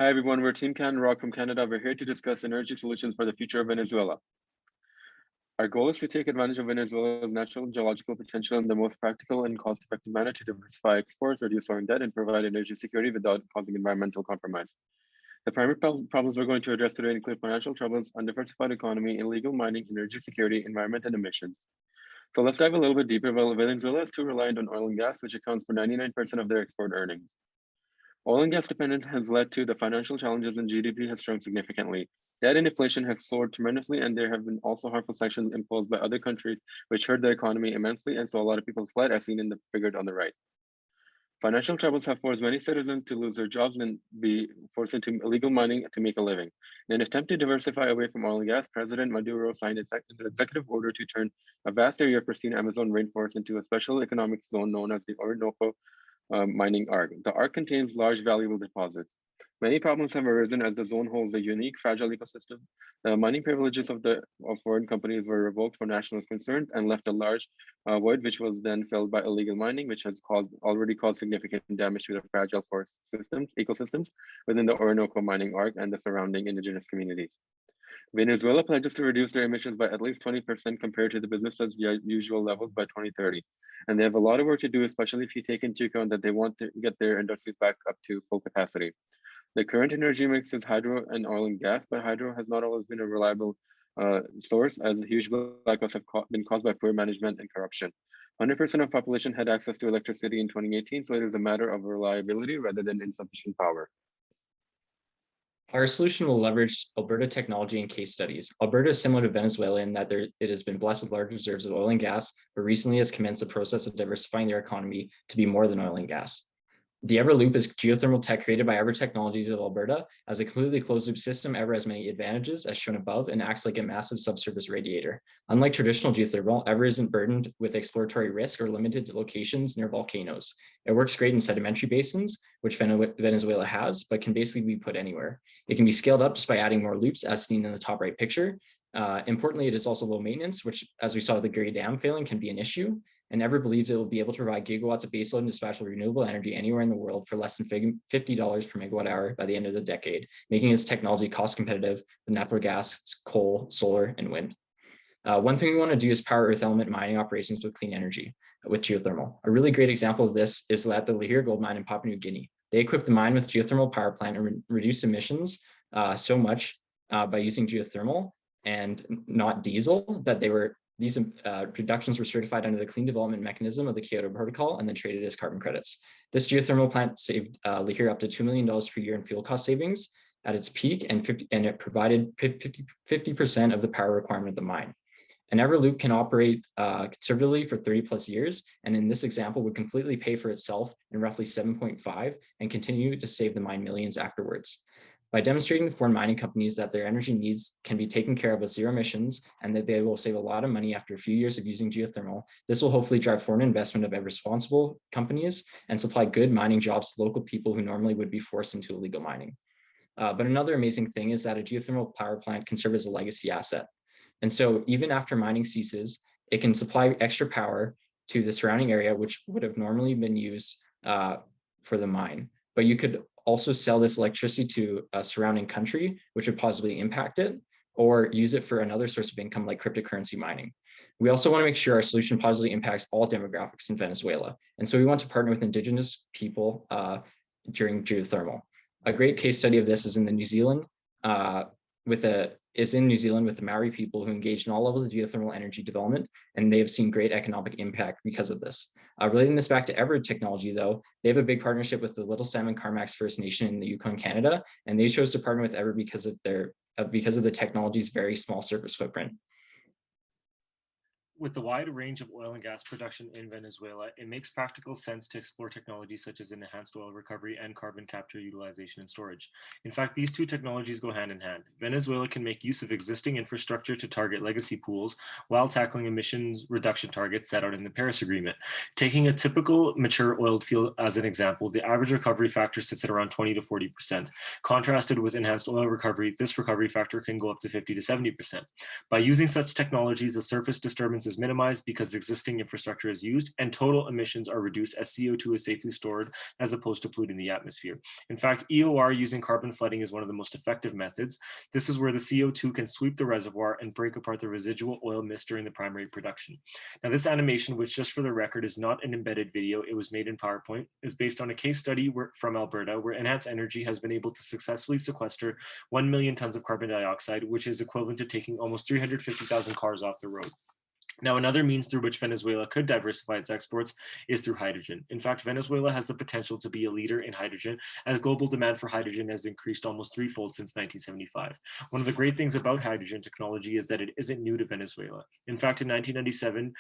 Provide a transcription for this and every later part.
Hi everyone, we're Team CANROCK from Canada. We're here to discuss energy solutions for the future of Venezuela. Our goal is to take advantage of Venezuela's natural and geological potential in the most practical and cost-effective manner to diversify exports, reduce foreign debt, and provide energy security without causing environmental compromise. The primary problems we're going to address today include financial troubles, undiversified economy, illegal mining, energy security, environment, and emissions. So let's dive a little bit deeper. Venezuela is too reliant on oil and gas, which accounts for 99% of their export earnings. Oil and gas dependence has led to the financial challenges, and GDP has shrunk significantly. Debt and inflation have soared tremendously, and there have been also harmful sanctions imposed by other countries, which hurt the economy immensely, and so a lot of people fled, as seen in the figure on the right. Financial troubles have forced many citizens to lose their jobs and be forced into illegal mining to make a living. In an attempt to diversify away from oil and gas, President Maduro signed an executive order to turn a vast area of pristine Amazon rainforest into a special economic zone known as the Orinoco mining arc. The arc contains large valuable deposits. Many problems have arisen as the zone holds a unique, fragile ecosystem. The mining privileges of foreign companies were revoked for nationalist concerns and left a large void, which was then filled by illegal mining, which has already caused significant damage to the fragile forest ecosystems within the Orinoco mining arc and the surrounding indigenous communities. Venezuela pledges to reduce their emissions by at least 20% compared to the business as usual levels by 2030. And they have a lot of work to do, especially if you take into account that they want to get their industries back up to full capacity. The current energy mix is hydro and oil and gas, but hydro has not always been a reliable source, as huge blackouts have been caused by poor management and corruption. 100% of population had access to electricity in 2018, so it is a matter of reliability rather than insufficient power. Our solution will leverage Alberta technology and case studies. Alberta is similar to Venezuela in that it has been blessed with large reserves of oil and gas, but recently has commenced the process of diversifying their economy to be more than oil and gas. The Everloop is geothermal tech created by Ever Technologies of Alberta. As a completely closed-loop system, Ever has many advantages, as shown above, and acts like a massive subsurface radiator. Unlike traditional geothermal, Ever isn't burdened with exploratory risk or limited to locations near volcanoes. It works great in sedimentary basins, which Venezuela has, but can basically be put anywhere. It can be scaled up just by adding more loops, as seen in the top right picture. Importantly, it is also low maintenance, which, as we saw with the Gary Dam failing, can be an issue. And Ever believes it will be able to provide gigawatts of baseload and dispatchable renewable energy anywhere in the world for less than $50 per megawatt hour by the end of the decade, making its technology cost competitive with natural gas, coal, solar, and wind. One thing we want to do is power earth element mining operations with clean energy, with geothermal. A really great example of this is at the Khehra gold mine in Papua New Guinea. They equipped the mine with geothermal power plant and reduced emissions so much by using geothermal and not diesel that these reductions were certified under the clean development mechanism of the Kyoto Protocol and then traded as carbon credits. This geothermal plant saved Khehra up to $2 million per year in fuel cost savings at its peak, and it provided 50% of the power requirement of the mine. An Everloop can operate conservatively for 30 plus years, and in this example would completely pay for itself in roughly 7.5 and continue to save the mine millions afterwards. By demonstrating to foreign mining companies that their energy needs can be taken care of with zero emissions and that they will save a lot of money after a few years of using geothermal, this will hopefully drive foreign investment of responsible companies and supply good mining jobs to local people who normally would be forced into illegal mining. But another amazing thing is that a geothermal power plant can serve as a legacy asset. And so even after mining ceases, it can supply extra power to the surrounding area, which would have normally been used for the mine. But you could also sell this electricity to a surrounding country, which would positively impact it, or use it for another source of income like cryptocurrency mining. We also want to make sure our solution positively impacts all demographics in Venezuela. And so we want to partner with indigenous people during geothermal. A great case study of this is in New Zealand with the Maori people who engaged in all levels of geothermal energy development, and they have seen great economic impact because of this. Relating this back to Ever Technology, though, they have a big partnership with the Little Salmon Carmacks First Nation in the Yukon, Canada, and they chose to partner with Ever because of the technology's very small surface footprint. With the wide range of oil and gas production in Venezuela, it makes practical sense to explore technologies such as enhanced oil recovery and carbon capture, utilization, and storage. In fact, these two technologies go hand in hand. Venezuela can make use of existing infrastructure to target legacy pools while tackling emissions reduction targets set out in the Paris Agreement. Taking a typical mature oiled field as an example, the average recovery factor sits at around 20 to 40%. Contrasted with enhanced oil recovery, this recovery factor can go up to 50 to 70%. By using such technologies, the surface disturbances is minimized because existing infrastructure is used, and total emissions are reduced as CO2 is safely stored as opposed to polluting the atmosphere. In fact, EOR using carbon flooding is one of the most effective methods. This is where the CO2 can sweep the reservoir and break apart the residual oil mist during the primary production. Now, this animation, which just for the record is not an embedded video, it was made in PowerPoint, is based on a case study from Alberta, where Enhance Energy has been able to successfully sequester 1 million tons of carbon dioxide, which is equivalent to taking almost 350,000 cars off the road. Now, another means through which Venezuela could diversify its exports is through hydrogen. In fact, Venezuela has the potential to be a leader in hydrogen, as global demand for hydrogen has increased almost threefold since 1975. One of the great things about hydrogen technology is that it isn't new to Venezuela. In fact, in 1997,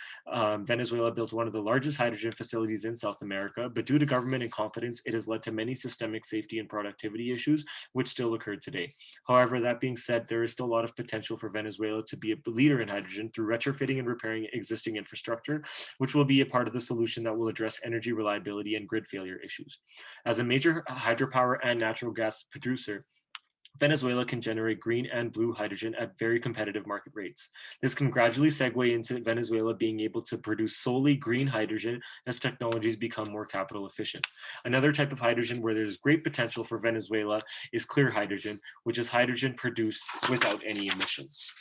Venezuela built one of the largest hydrogen facilities in South America, but due to government incompetence, it has led to many systemic safety and productivity issues, which still occur today. However, that being said, there is still a lot of potential for Venezuela to be a leader in hydrogen through retrofitting and repairing existing infrastructure, which will be a part of the solution that will address energy reliability and grid failure issues. As a major hydropower and natural gas producer, Venezuela can generate green and blue hydrogen at very competitive market rates. This can gradually segue into Venezuela being able to produce solely green hydrogen as technologies become more capital efficient. Another type of hydrogen where there's great potential for Venezuela is clear hydrogen, which is hydrogen produced without any emissions.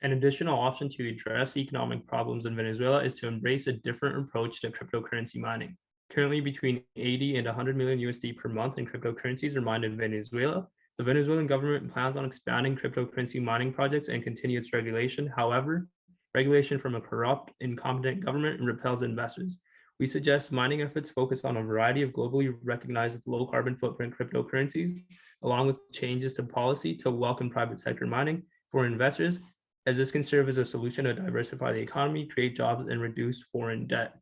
An additional option to address economic problems in Venezuela is to embrace a different approach to cryptocurrency mining. Currently, between 80 and 100 million USD per month in cryptocurrencies are mined in Venezuela. The Venezuelan government plans on expanding cryptocurrency mining projects and continue its regulation. However, regulation from a corrupt, incompetent government repels investors. We suggest mining efforts focus on a variety of globally recognized low carbon footprint cryptocurrencies, along with changes to policy to welcome private sector mining for investors, as this can serve as a solution to diversify the economy, create jobs, and reduce foreign debt.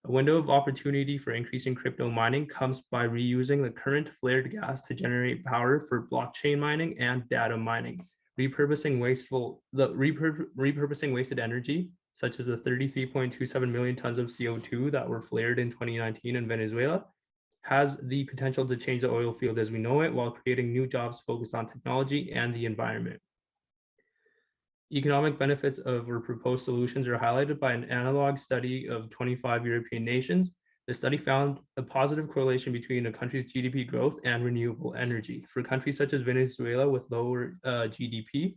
A window of opportunity for increasing crypto mining comes by reusing the current flared gas to generate power for blockchain mining and data mining. Repurposing wasted energy, such as the 33.27 million tons of CO2 that were flared in 2019 in Venezuela, has the potential to change the oil field as we know it, while creating new jobs focused on technology and the environment. Economic benefits of our proposed solutions are highlighted by an analog study of 25 European nations. The study found a positive correlation between a country's GDP growth and renewable energy. For countries such as Venezuela with lower GDP,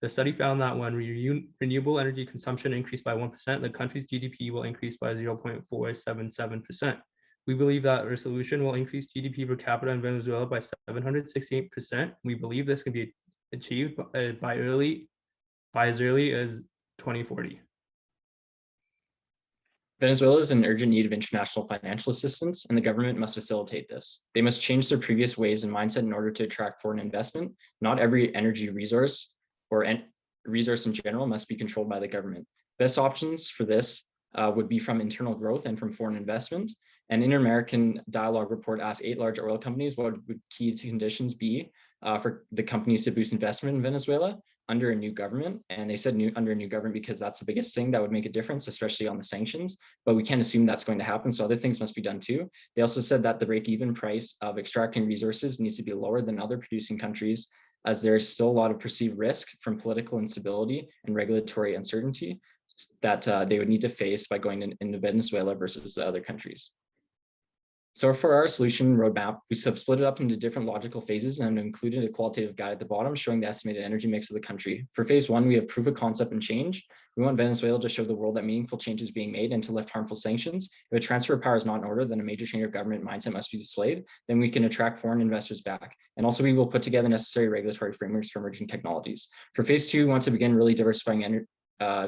the study found that when renewable energy consumption increased by 1%, the country's GDP will increase by 0.477%. We believe that our solution will increase GDP per capita in Venezuela by 768%. We believe this can be achieved by as early as 2040. Venezuela is in urgent need of international financial assistance, and the government must facilitate this. They must change their previous ways and mindset in order to attract foreign investment. Not every energy resource or resource in general must be controlled by the government. Best options for this would be from internal growth and from foreign investment. An Inter-American Dialogue report asked 8 large oil companies what would key conditions be for the companies to boost investment in Venezuela under a new government. And they said under a new government because that's the biggest thing that would make a difference, especially on the sanctions. But we can't assume that's going to happen, so other things must be done too. They also said that the break-even price of extracting resources needs to be lower than other producing countries, as there is still a lot of perceived risk from political instability and regulatory uncertainty that they would need to face by going into Venezuela versus the other countries. So for our solution roadmap, we have split it up into different logical phases and included a qualitative guide at the bottom showing the estimated energy mix of the country. For phase 1, we have proof of concept and change. We want Venezuela to show the world that meaningful change is being made and to lift harmful sanctions. If a transfer of power is not in order, then a major change of government mindset must be displayed. Then we can attract foreign investors back. And also we will put together necessary regulatory frameworks for emerging technologies. For phase 2, we want to begin really diversifying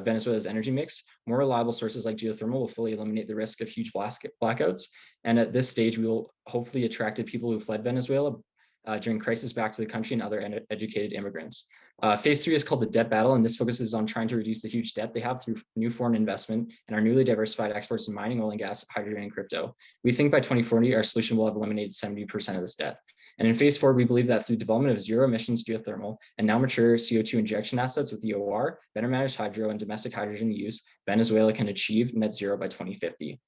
Venezuela's energy mix. More reliable sources like geothermal will fully eliminate the risk of huge blackouts. And at this stage, we will hopefully attract people who fled Venezuela during crisis back to the country and other educated immigrants. Phase 3 is called the debt battle, and this focuses on trying to reduce the huge debt they have through new foreign investment and our newly diversified exports in mining, oil and gas, hydrogen, and crypto. We think by 2040, our solution will have eliminated 70% of this debt. And in phase 4, we believe that through development of zero emissions geothermal and now mature CO2 injection assets with the EOR, better managed hydro and domestic hydrogen use, Venezuela can achieve net zero by 2050.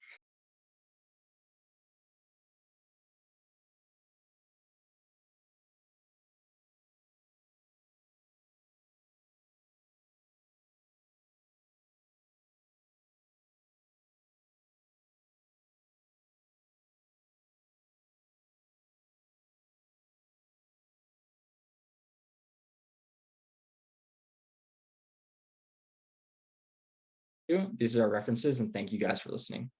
These are our references, and thank you guys for listening.